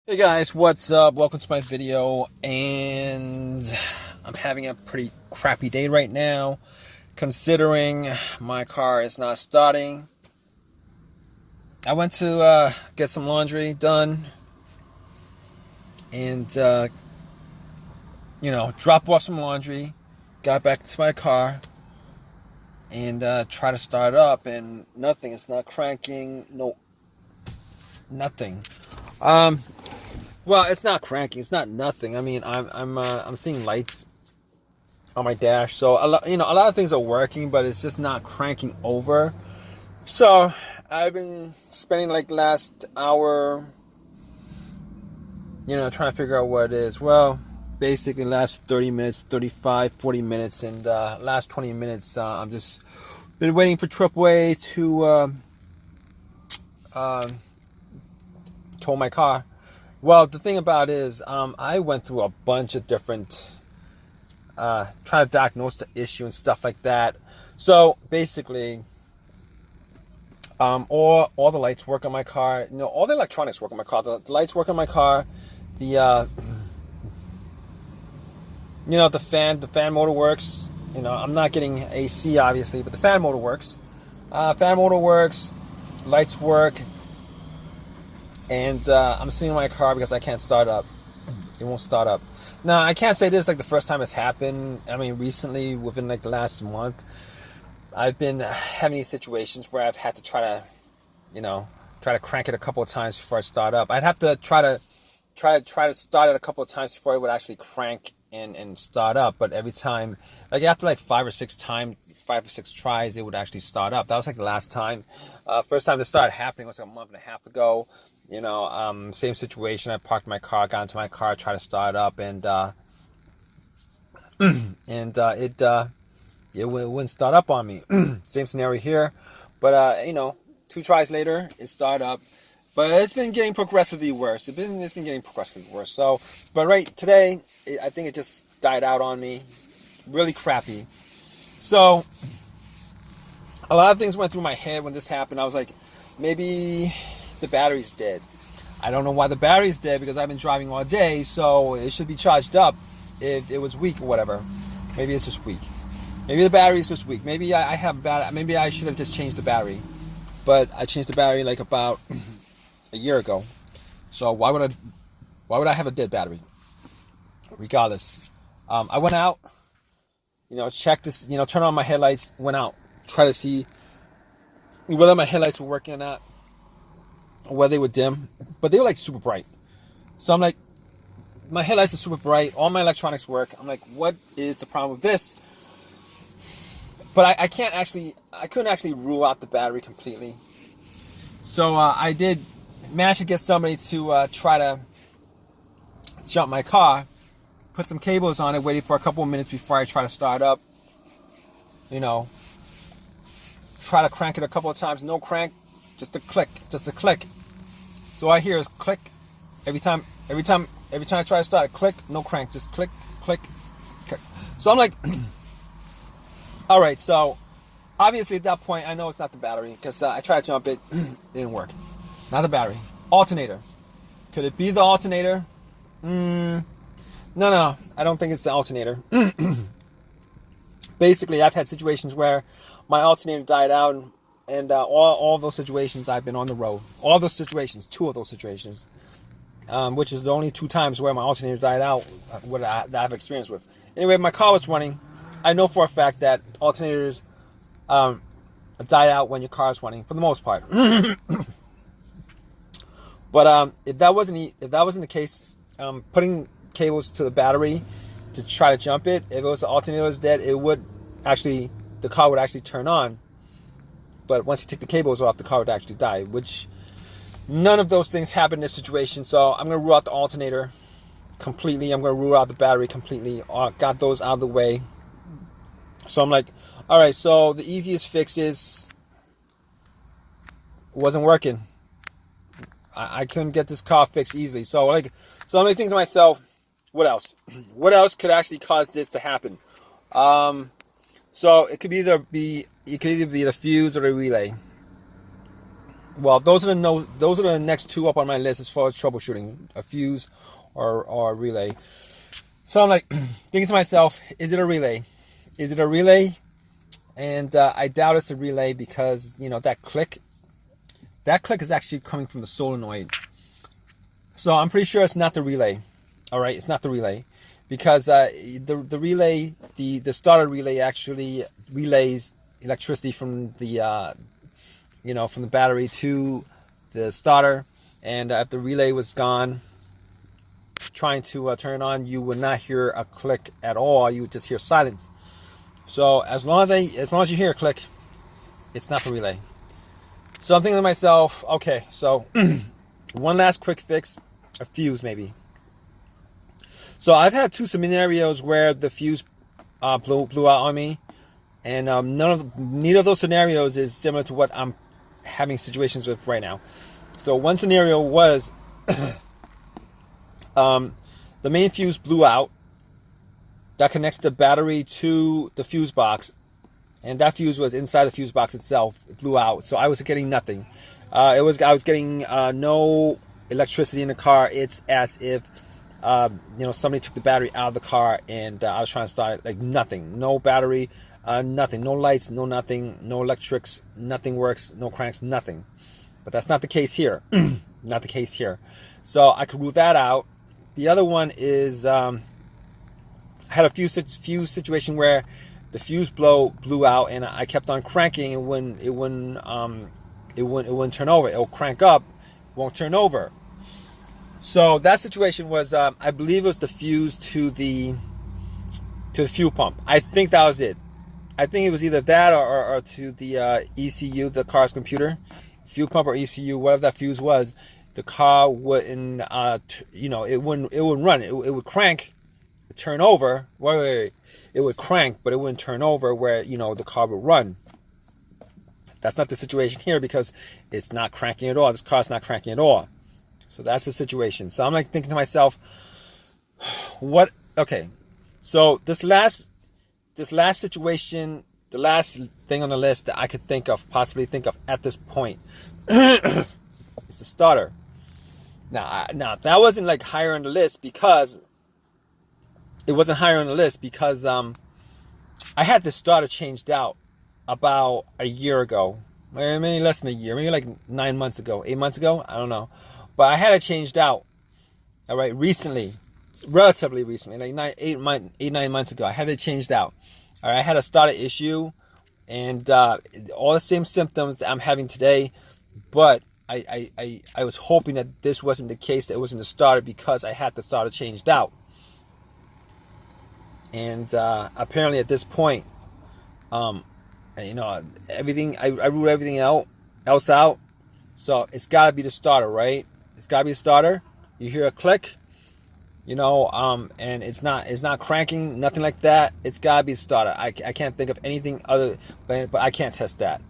Hey guys, what's up? Welcome to my video, and I'm having a pretty crappy day right now considering my car is not starting. I went to get some laundry done and drop off some laundry, got back to my car and try to start up, and nothing. It's not cranking. No, nothing. Well, it's not cranking. It's not nothing. I mean, I'm seeing lights on my dash, so a lot of things are working, but it's just not cranking over. So I've been spending like the last hour, trying to figure out what it is. Well, basically last 30 minutes, 35, 40 minutes, and last 20 minutes, I'm just been waiting for AAA to tow my car. Well, the thing about it is, I went through a bunch of different, trying to diagnose the issue and stuff like that. So basically, all the lights work on my car. All the electronics work on my car. The lights work on my car. The fan motor works. I'm not getting AC obviously, but the fan motor works. Lights work. And I'm sitting in my car because I can't start up. It won't start up. Now, I can't say this is like the first time it's happened. I mean, recently, within like the last month, I've been having these situations where I've had to try to crank it a couple of times before I start up. I'd have to try to start it a couple of times before it would actually crank and start up. But every time, like after like 5 or 6 tries, it would actually start up. That was like the last time. First time this started happening was like a month and a half ago. Same situation. I parked my car, got into my car, tried to start up, and it wouldn't start up on me. Same scenario here, but 2 tries later, it started up. But it's been getting progressively worse. It's been getting progressively worse. So, but right today, I think it just died out on me. Really crappy. So, a lot of things went through my head when this happened. I was like, maybe the battery's dead. I don't know why the battery's dead, because I've been driving all day, so it should be charged up if it was weak or whatever. Maybe it's just weak. Maybe the battery's just weak. Maybe maybe I should have just changed the battery. But I changed the battery like about a year ago. So why would I have a dead battery? Regardless. I went out, checked this, turn on my headlights, went out, try to see whether my headlights were working or not, or whether they were dim, but they were like super bright. So I'm like, my headlights are super bright, all my electronics work. I'm like, what is the problem with this? But I couldn't actually rule out the battery completely. So I did manage to get somebody to try to jump my car, put some cables on it, waited for a couple of minutes before I try to start up. Try to crank it a couple of times, no crank, just a click. So I hear is click every time I try to start, click, no crank, just click. So I'm like, all right. So obviously at that point, I know it's not the battery, because I tried to jump it, it didn't work. Not the battery. Alternator. Could it be the alternator? No, I don't think it's the alternator. Basically, I've had situations where my alternator died out, and all of those situations I've been on the road. All those situations, 2 of those situations, which is the only 2 times where my alternator died out that I've experienced with. Anyway, my car was running. I know for a fact that alternators die out when your car is running, for the most part. But if that wasn't the case, putting cables to the battery to try to jump it, if it was the alternator was dead, the car would actually turn on. But once you take the cables off, the car would actually die, which none of those things happen in this situation. So I'm going to rule out the alternator completely. I'm going to rule out the battery completely. Got those out of the way. So I'm like, all right, so the easiest fix is it wasn't working. I couldn't get this car fixed easily. So I'm thinking to myself, what else? What else could actually cause this to happen? So it could either be the fuse or the relay. well, those are the next two up on my list as far as troubleshooting, a fuse or a relay. So I'm like thinking to myself, is it a relay? Is it a relay? And I doubt it's a relay because, you know, that click is actually coming from the solenoid. So I'm pretty sure it's not the relay. All right, it's not the relay, because the relay, the starter relay actually relays electricity from the from the battery to the starter, and if the relay was gone, trying to turn it on, you would not hear a click at all. You would just hear silence. So as long as you hear a click, it's not the relay. So I'm thinking to myself, okay, so one last quick fix, a fuse maybe. So I've had two scenarios where the fuse blew out on me, and neither of those scenarios is similar to what I'm having situations with right now. So one scenario was the main fuse blew out that connects the battery to the fuse box, and that fuse was inside the fuse box itself. It blew out, so I was getting nothing. I was getting no electricity in the car. It's as if somebody took the battery out of the car, and I was trying to start it. Like nothing, no battery, nothing, no lights, no nothing, no electrics, nothing works, no cranks, nothing. But that's not the case here. Not the case here. So I could rule that out. The other one is I had a few situation where the fuse blew out, and I kept on cranking, and when it wouldn't turn over. It'll crank up, won't turn over. So that situation was, I believe it was the fuse to the fuel pump. I think that was it. I think it was either that or to the ECU, the car's computer, fuel pump or ECU, whatever that fuse was. The car wouldn't, it wouldn't run. It would crank, turn over. Wait. It would crank, but it wouldn't turn over where, the car would run. That's not the situation here because it's not cranking at all. This car's not cranking at all. So that's the situation. So I'm like thinking to myself, what? Okay. So this last situation, the last thing on the list that I could possibly think of at this point, is the starter. Now that wasn't like higher on the list because it wasn't higher on the list because I had this starter changed out about a year ago, maybe less than a year, maybe like 9 months ago, 8 months ago, I don't know. But I had it changed out, all right, recently, relatively recently, like 9 months ago. I had it changed out. All right, I had a starter issue, and all the same symptoms that I'm having today, but I was hoping that this wasn't the case, that it wasn't the starter, because I had the starter changed out. And apparently at this point, everything, I ruled everything else out. So it's got to be the starter, right? It's got to be the starter. You hear a click, and it's not cranking, nothing like that. It's got to be the starter. I can't think of anything other, but I can't test that.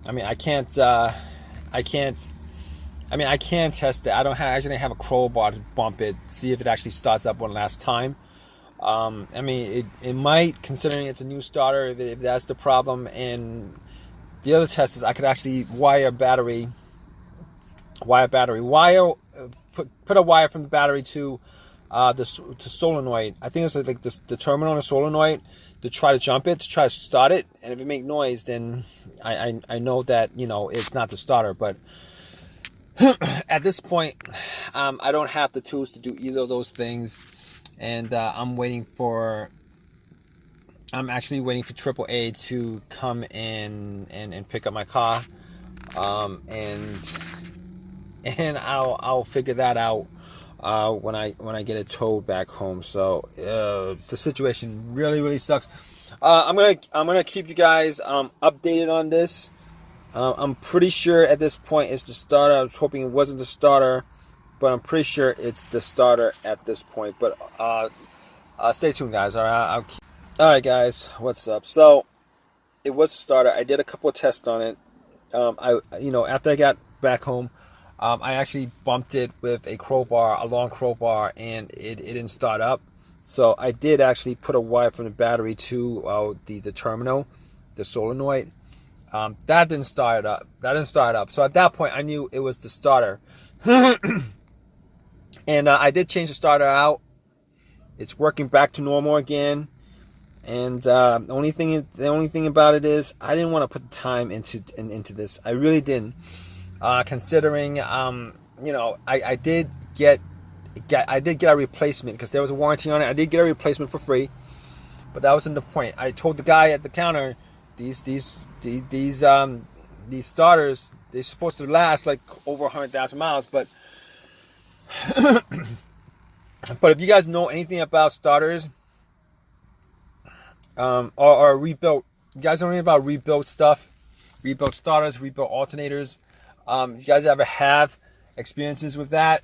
I can't test it. I actually have a crowbar to bump it, see if it actually starts up one last time. It might, considering it's a new starter, if that's the problem. And the other test is I could actually put a wire from the battery to the solenoid. I think it's like the terminal on the solenoid, to try to jump it, to try to start it. And if it makes noise, then I know that it's not the starter. But at this point, I don't have the tools to do either of those things. And I'm actually waiting for AAA to come in and pick up my car, and I'll figure that out when I get it towed back home. So the situation really sucks. I'm gonna keep you guys updated on this. I'm pretty sure at this point it's the starter. I was hoping it wasn't the starter, but I'm pretty sure it's the starter at this point. But stay tuned, guys. All right, all right, guys. What's up? So it was a starter. I did a couple of tests on it. After I got back home, I actually bumped it with a long crowbar, and it didn't start up. So I did actually put a wire from the battery to the terminal, the solenoid, That didn't start up. So at that point, I knew it was the starter. And I did change the starter out. It's working back to normal again. And the only thing about it is I didn't want to put the time into this. I really didn't. Considering I did get a replacement because there was a warranty on it. I did get a replacement for free, but that wasn't the point. I told the guy at the counter, these starters, they're supposed to last like over 100,000 miles, but but if you guys know anything about starters, or rebuilt, you guys know anything about rebuilt stuff, rebuilt starters, rebuilt alternators, you guys ever have experiences with that,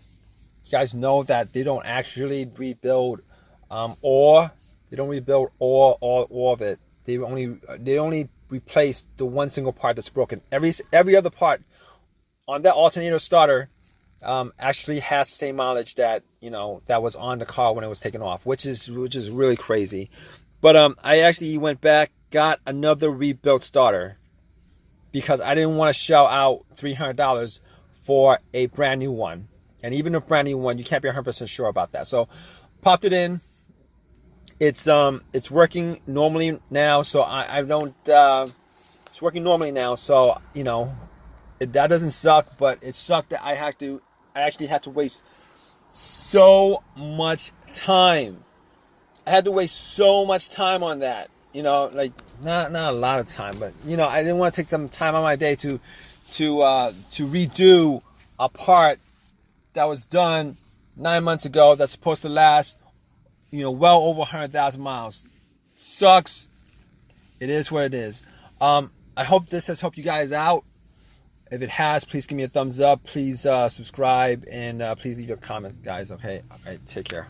you guys know that they don't actually rebuild all of it. They only replace the one single part that's broken. Every other part on that alternator starter actually has the same mileage that that was on the car when it was taken off, which is really crazy. But I actually went back, got another rebuilt starter because I didn't want to shell out $300 for a brand new one. And even a brand new one, you can't be 100% sure about that. So popped it in. It's working normally now, so I don't. It's working normally now, so that doesn't suck. But it sucked that I actually had to waste so much time. I had to waste so much time on that. Like not a lot of time, but I didn't want to take some time on my day to redo a part that was done 9 months ago that's supposed to last well over 100,000 miles. Sucks. It is what it is. I hope this has helped you guys out. If it has, please give me a thumbs up. Please subscribe and please leave a comment, guys. Okay, take care.